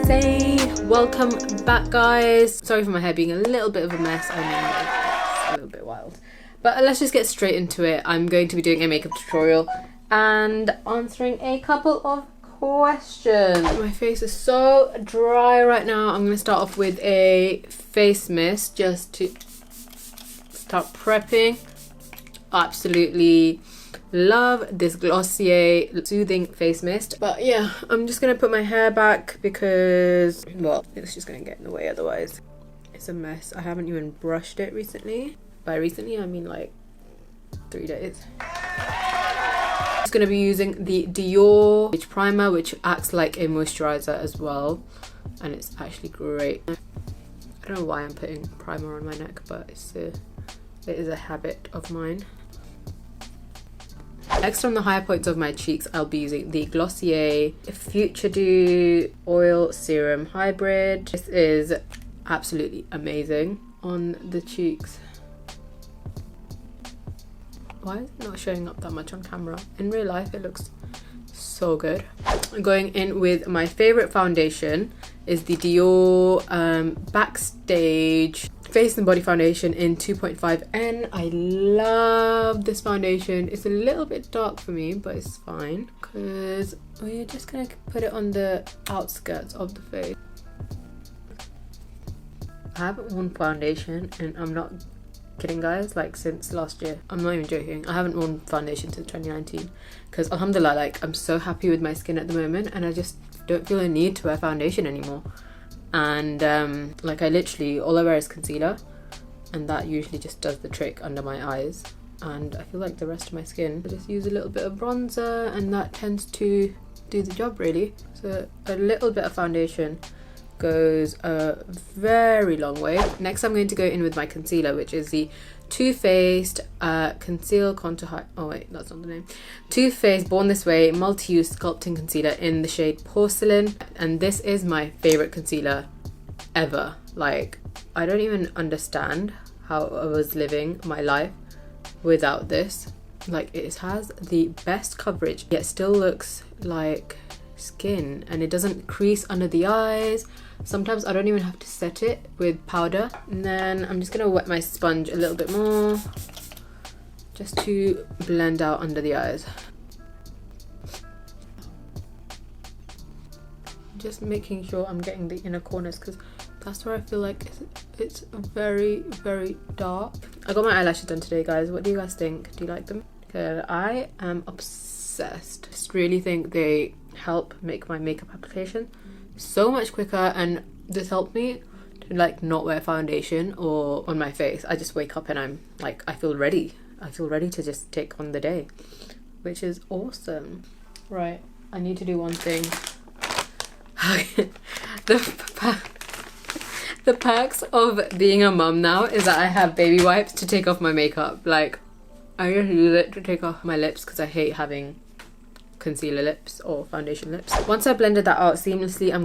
say welcome back, guys. Sorry for my hair being a little bit of a mess. I mean, it's a little bit wild, but let's just get straight into it. I'm going to be doing a makeup tutorial and answering a couple of questions. My face is so dry right now. I'm going to start off with a face mist just to start prepping. Absolutely love this Glossier soothing face mist. But yeah, I'm just gonna put my hair back because, well, it's just gonna get in the way otherwise. It's a mess. I haven't even brushed it recently. By recently I mean like 3 days. I'm just gonna be using the Dior Age primer, which acts like a moisturizer as well, and it's actually great. I don't know why I'm putting primer on my neck, but it is a habit of mine. Next, on the higher points of my cheeks, I'll be using the Glossier Future Dew Oil Serum Hybrid. This is absolutely amazing on the cheeks. Why is it not showing up that much on camera? In real life, it looks so good. I'm going in with my favorite foundation, is the Dior Backstage Face and Body Foundation in 2.5N. I love this foundation. It's a little bit dark for me, but it's fine because we're just gonna put it on the outskirts of the face. I haven't worn foundation, and I'm not kidding, guys, like since last year. I'm not even joking. I haven't worn foundation since 2019 because alhamdulillah, like I'm so happy with my skin at the moment, and I just don't feel a need to wear foundation anymore. And like I literally, all I wear is concealer, and that usually just does the trick under my eyes, and I feel like the rest of my skin, I just use a little bit of bronzer and that tends to do the job really. So a little bit of foundation goes a very long way. Next, I'm going to go in with my concealer, which is the Too Faced Conceal Contour that's not the name. Too Faced Born This Way Multi-Use Sculpting Concealer in the shade Porcelain, and this is my favorite concealer ever. Like, I don't even understand how I was living my life without this. Like, it has the best coverage, yet still looks like skin, and it doesn't crease under the eyes. Sometimes I don't even have to set it with powder. And then I'm just gonna wet my sponge a little bit more just to blend out under the eyes. Just making sure I'm getting the inner corners because that's where I feel like it's very, very dark. I got my eyelashes done today, guys. What do you guys think? Do you like them? Okay, I am obsessed. I just really think they help make my makeup application so much quicker, and this helped me to like not wear foundation or on my face. I just wake up and I'm like, I feel ready to just take on the day, which is awesome. Right, I need to do one thing. The perks of being a mum now is that I have baby wipes to take off my makeup. Like, I just use it to take off my lips because I hate having concealer lips or foundation lips. Once I blended that out seamlessly, I'm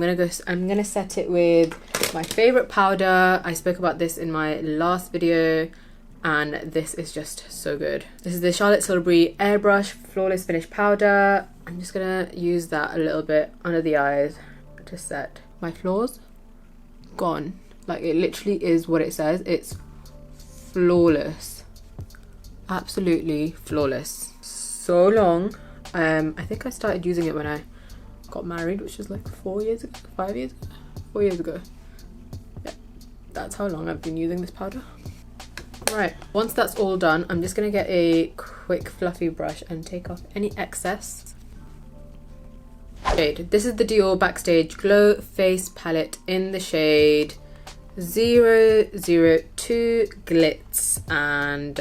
gonna set it with my favorite powder. I spoke about this in my last video, and this is just so good. This is the Charlotte Tilbury Airbrush Flawless Finish Powder. I'm just gonna use that a little bit under the eyes to set my flaws. Gone. Like, it literally is what it says. It's flawless, absolutely flawless. So long. I think I started using it when I got married, which is like 4 years ago, 5 years ago, 4 years ago. Yeah, that's how long I've been using this powder. Right, once that's all done, I'm just gonna get a quick fluffy brush and take off any excess. This is the Dior Backstage Glow Face Palette in the shade 002 Glitz, and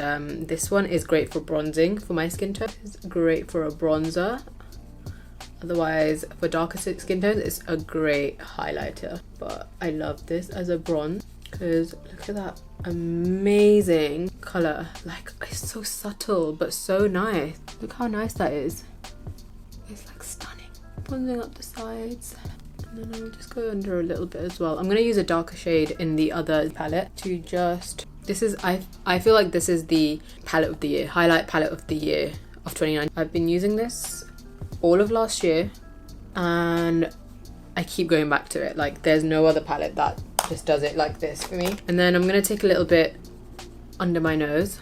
this one is great for bronzing. For my skin tone, it's great for a bronzer. Otherwise, for darker skin tones, it's a great highlighter. But I love this as a bronze because look at that amazing color. Like, it's so subtle but so nice. Look how nice that is. It's like stunning. Bronzing up the sides. And then I'll just go under a little bit as well. I'm going to use a darker shade in the other palette to just... This is... I feel like this is the palette of the year. Highlight palette of the year of 2019. I've been using this all of last year, and I keep going back to it. Like there's no other palette that just does it like this for me. And then I'm gonna take a little bit under my nose,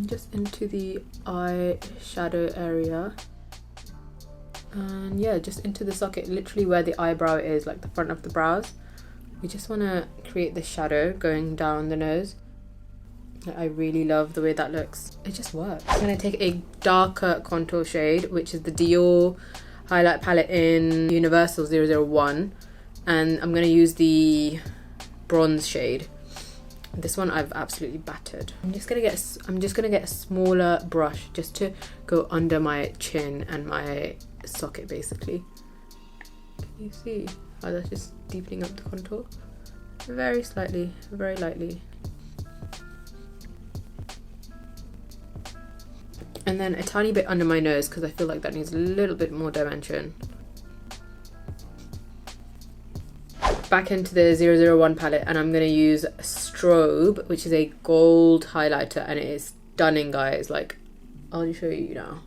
just into the eyeshadow area, and yeah, just into the socket, literally where the eyebrow is, like the front of the brows. We just want to create this shadow going down the nose. I really love the way that looks. It just works. I'm going to take a darker contour shade, which is the Dior highlight palette in Universal 001, and I'm going to use the bronze shade. This one I've absolutely battered. I'm just gonna get a smaller brush just to go under my chin and my socket, basically. Can you see how that's just deepening up the contour? Very slightly, very lightly. And then a tiny bit under my nose because I feel like that needs a little bit more dimension. Back into the 001 palette, and I'm going to use Strobe, which is a gold highlighter, and it is stunning, guys. Like, I'll show you now.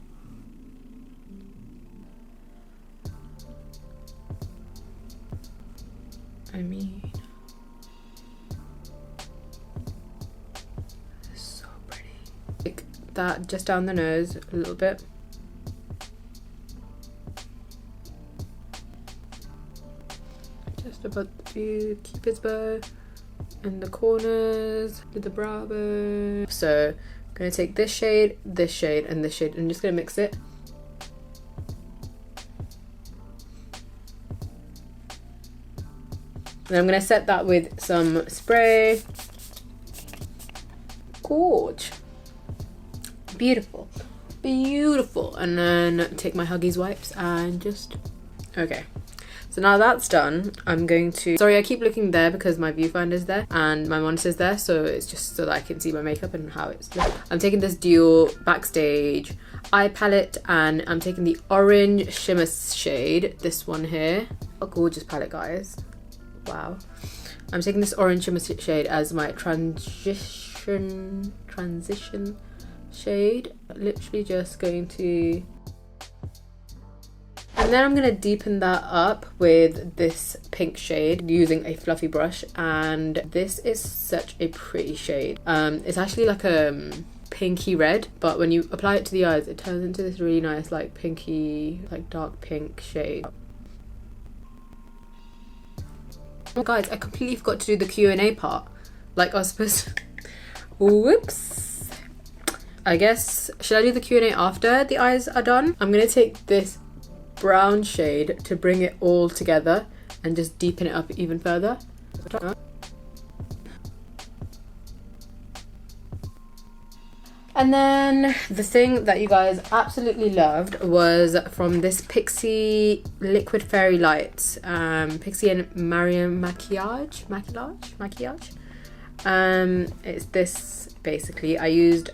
I mean, it's so pretty. Like that, just down the nose a little bit. Just above the cupid's bow, in the corners with the brow bone. So I'm gonna take this shade, and this shade, and I'm just gonna mix it. And I'm gonna set that with some spray. Gorge. Beautiful. Beautiful. And then take my Huggies wipes and just, okay. So now that's done, I'm going to, sorry, I keep looking there because my viewfinder's there and my monitor's there, so it's just so that I can see my makeup and how it's looking. I'm taking this Dior Backstage eye palette, and I'm taking the orange shimmer shade, this one here. A gorgeous palette, guys. Wow. I'm taking this orange shimmer shade as my transition shade. Literally just going to, and then I'm going to deepen that up with this pink shade using a fluffy brush, and this is such a pretty shade. It's actually like a pinky red, but when you apply it to the eyes it turns into this really nice like pinky, like dark pink shade. Oh guys, I completely forgot to do the Q&A part. Like I was supposed to. Whoops. I guess, should I do the Q&A after the eyes are done? I'm going to take this brown shade to bring it all together and just deepen it up even further. And then the thing that you guys absolutely loved was from this Pixie Liquid Fairy Lights, Pixie and Marion maquillage. It's this basically. I used,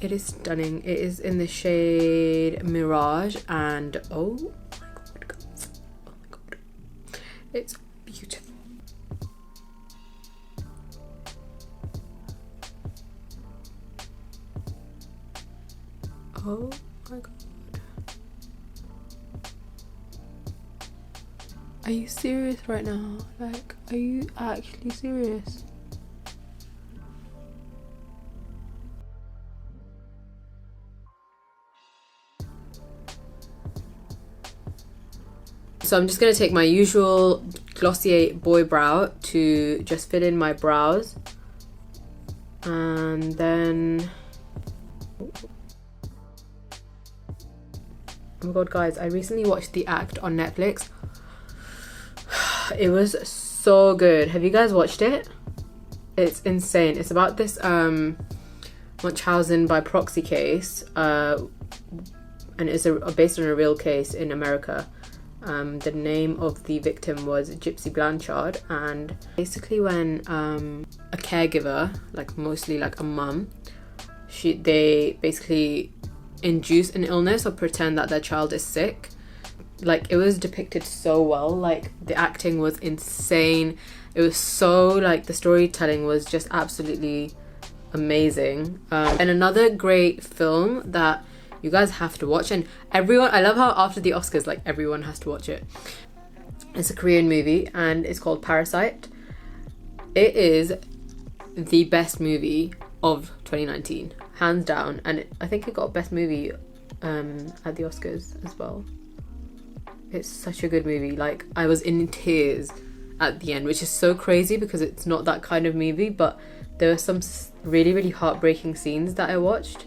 it is stunning. It is in the shade Mirage, and oh my god, guys. Oh my god, it's beautiful. Oh my god. Are you serious right now? Like, are you actually serious? So I'm just going to take my usual Glossier Boy Brow to just fill in my brows. And then, oh my god, guys, I recently watched The Act on Netflix. It was so good. Have you guys watched it? It's insane. It's about this Munchausen by proxy case, and it's based on a real case in America. The name of the victim was Gypsy Blanchard, and basically when a caregiver, like mostly like a mum, they basically induce an illness or pretend that their child is sick. Like, it was depicted so well. Like, the acting was insane. It was so, like, the storytelling was just absolutely amazing. And another great film that you guys have to watch, and everyone, I love how after the Oscars, like, everyone has to watch it. It's a Korean movie and it's called Parasite. It is the best movie of 2019, hands down, and I think it got best movie at the Oscars as well. It's such a good movie. Like, I was in tears at the end, which is so crazy because it's not that kind of movie, but there were some really, really heartbreaking scenes that I watched.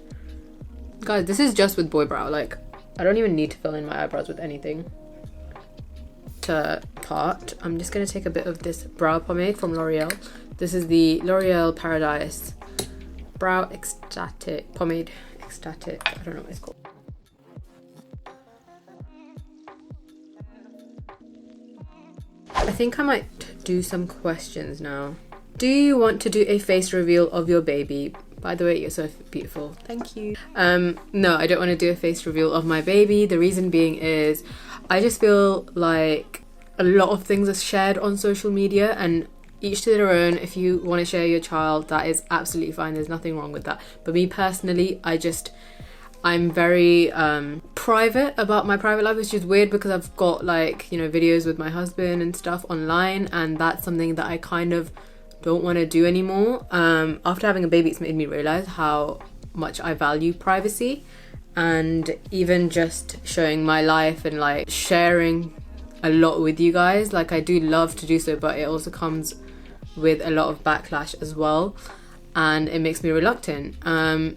Guys, this is just with boy brow. Like, I don't even need to fill in my eyebrows with anything. To part, I'm just going to take a bit of this brow pomade from L'Oreal. This is the L'Oreal Paradise Brow Ecstatic Pomade. Ecstatic, I don't know what it's called. I think I might do some questions now. Do you want to do a face reveal of your baby? By the way, you're so beautiful. Thank you. No, I don't want to do a face reveal of my baby. The reason being is I just feel like a lot of things are shared on social media, and each to their own. If you want to share your child, that is absolutely fine. There's nothing wrong with that. But me personally, I'm very private about my private life, which is weird because I've got, like, you know, videos with my husband and stuff online, and that's something that I kind of don't want to do anymore. After having a baby, it's made me realize how much I value privacy, and even just showing my life and like sharing a lot with you guys. Like, I do love to do so, but it also comes with a lot of backlash as well, and it makes me reluctant.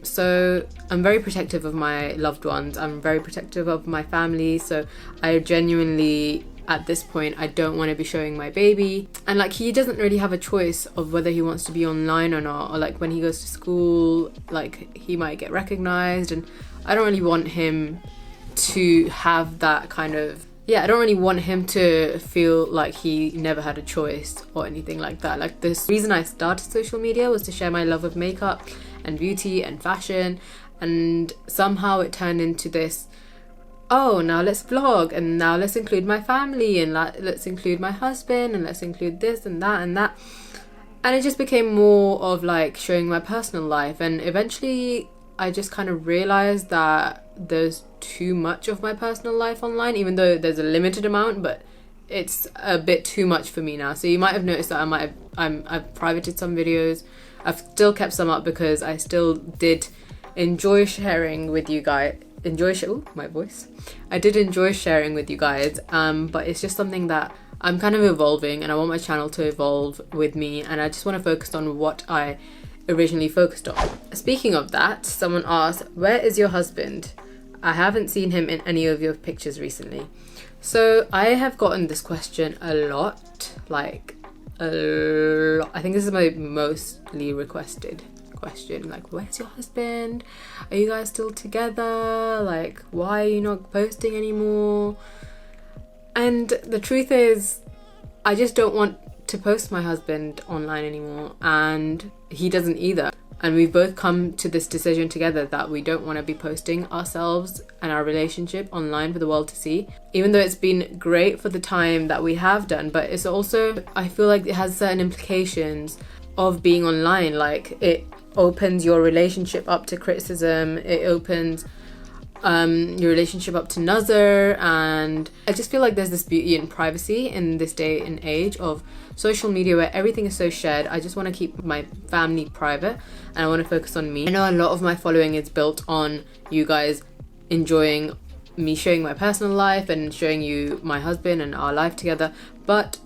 So I'm very protective of my loved ones. I'm very protective of my family. So I genuinely, at this point, I don't want to be showing my baby. And like, he doesn't really have a choice of whether he wants to be online or not. Or like, when he goes to school, like, he might get recognized, and I don't really want him to have that kind of, I don't really want him to feel like he never had a choice or anything like that. Like, this reason I started social media was to share my love of makeup and beauty and fashion, and somehow it turned into this, oh, now let's vlog, and now let's include my family, and let's include my husband, and let's include this and that and that. And it just became more of like showing my personal life, and eventually I just kind of realized that there's too much of my personal life online, even though there's a limited amount, but it's a bit too much for me now. So you might have noticed that I've privated some videos. I've still kept some up because I still did enjoy sharing with you guys. My voice. I did enjoy sharing with you guys, but it's just something that I'm kind of evolving, and I want my channel to evolve with me, and I just want to focus on what I originally focused on. Speaking of that, someone asked, where is your husband? I haven't seen him in any of your pictures recently. So I have gotten this question a lot, like a lot. I think this is my mostly requested question. Like, where's your husband? Are you guys still together? Like, why are you not posting anymore? And the truth is, I just don't want to post my husband online anymore, and he doesn't either. And we've both come to this decision together that we don't want to be posting ourselves and our relationship online for the world to see. Even though it's been great for the time that we have done, but it's also, I feel like it has certain implications of being online. Like, it opens your relationship up to criticism, it opens your relationship up to nazar, and I just feel like there's this beauty in privacy in this day and age of social media where everything is so shared. I just want to keep my family private, and I want to focus on me. I know a lot of my following is built on you guys enjoying me showing my personal life and showing you my husband and our life together, but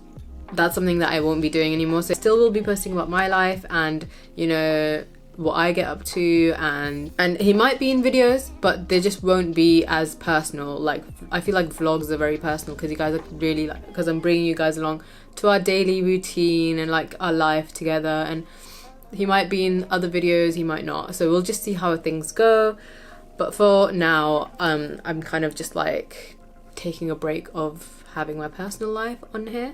that's something that I won't be doing anymore. So I still will be posting about my life and, you know, what I get up to, and he might be in videos, but they just won't be as personal. Like, I feel like vlogs are very personal because you guys are really, like, because I'm bringing you guys along to our daily routine and like our life together, and he might be in other videos, he might not, so we'll just see how things go. But for now, I'm kind of just like taking a break of having my personal life on here.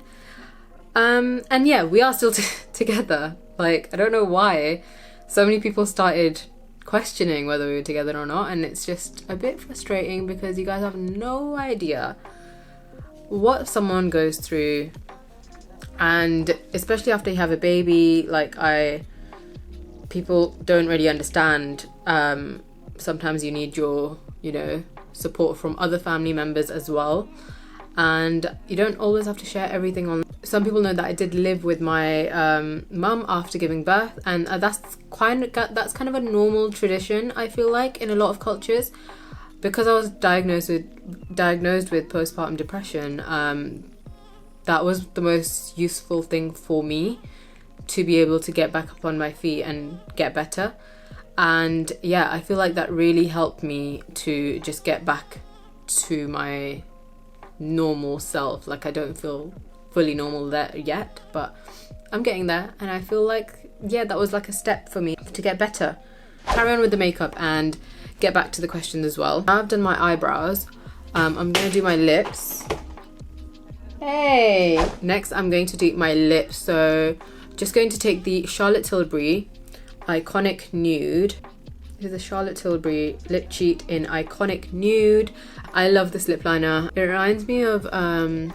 And yeah, we are still together. Like, I don't know why so many people started questioning whether we were together or not, and it's just a bit frustrating because you guys have no idea what someone goes through, and especially after you have a baby, like, people don't really understand. Sometimes you need your, you know, support from other family members as well, and you don't always have to share everything on. Some people know that I did live with my mum after giving birth, and that's kind of a normal tradition, I feel like, in a lot of cultures. Because I was diagnosed with postpartum depression, that was the most useful thing for me, to be able to get back up on my feet and get better. And yeah, I feel like that really helped me to just get back to my normal self. Like, I don't feel fully normal there yet, but I'm getting there, and I feel like, yeah, that was like a step for me to get better. Carry on with the makeup and get back to the questions as well. Now I've done my eyebrows, I'm gonna do my lips. Hey! Next I'm going to do my lips, so just going to take the Charlotte Tilbury Iconic Nude. This is the Charlotte Tilbury Lip Cheat in Iconic Nude. I love this lip liner. It reminds me of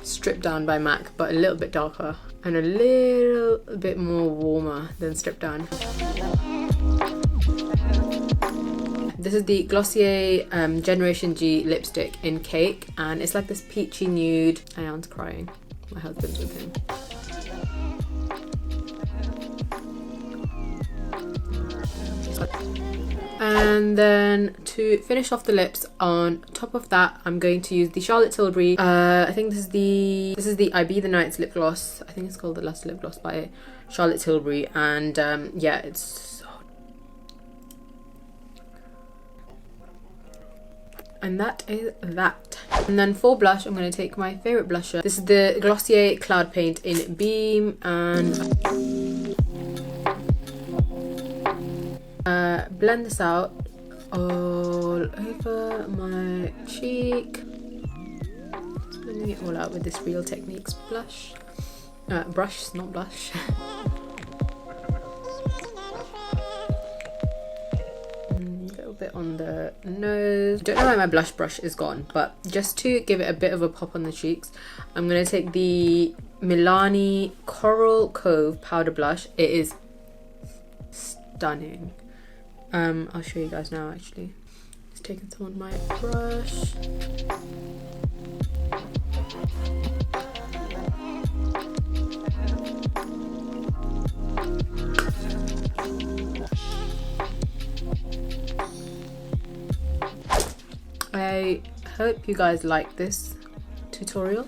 Strip Down by MAC, but a little bit darker and a little bit more warmer than Strip Down. This is the Glossier Generation G lipstick in Cake, and it's like this peachy nude. Ayan's crying. My husband's with him. And then to finish off the lips, on top of that, I'm going to use the Charlotte Tilbury. I think this is the I Be the Night's lip gloss. I think it's called the Last Lip Gloss by Charlotte Tilbury, and yeah, it's. And that is that. And then for blush, I'm going to take my favourite blusher. This is the Glossier Cloud Paint in Beam, and blend this out all over my cheek. Just blending it all out with this Real Techniques brush, not blush. Bit on the nose. Don't know why my blush brush is gone, but just to give it a bit of a pop on the cheeks, I'm going to take the Milani Coral Cove powder blush. It is stunning. I'll show you guys now actually. Just taking some on my brush. I hope you guys like this tutorial,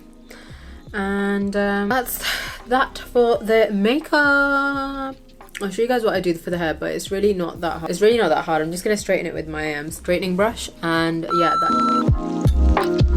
and that's that for the makeup. I'll show you guys what I do for the hair, but it's really not that hard. I'm just gonna straighten it with my straightening brush, and yeah, that.